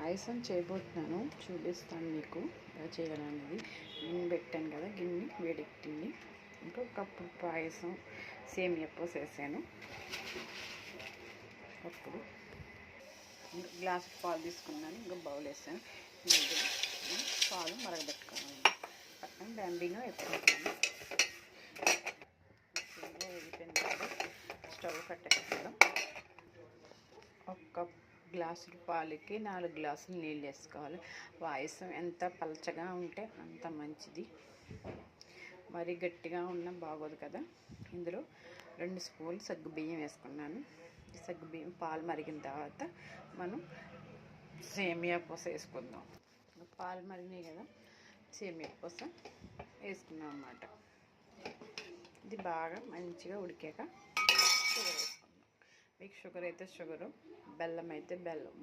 పాయసం చేయబోతున్నాను, చూపిస్తాను మీకు ఎలా చేయాలనేది. గిన్నె పెట్టాను కదా, గిన్నె వేడెక్కింది. ఇంకో కప్పు పాయసం సేమియా పోసేసాను. అప్పుడు ఇంకా గ్లాసు పాలు తీసుకున్నాను, ఇంకా బౌల్ వేసాను. పాలు మరగబెట్టుకోవాలి. పక్కన బ్యాంబీగా ఎత్తుకుంటాను. అయిపోయింది కదా, స్టవ్ కట్టేసుకోవడం. ఒక గ్లాసుల పాలకి 4 గ్లాసులు నీళ్ళు వేసుకోవాలి. పాయసం ఎంత పలచగా ఉంటే అంత మంచిది, మరీ గట్టిగా ఉన్నా బాగోదు కదా. ఇందులో 2 స్పూన్లు సగ్గుబియ్యం వేసుకున్నాను. సగ్గుబియ్యం పాలు మరిగిన తర్వాత మనం సేమియా పూస వేసుకుందాం. పాలు మరిగినాయి కదా, సేమియా పూస వేసుకున్నాం అన్నమాట. ఇది బాగా మంచిగా ఉడికాక షుగర్ వేసుకుందాం. మీకు షుగర్ అయితే షుగరు, బెల్లం అయితే బెల్లం.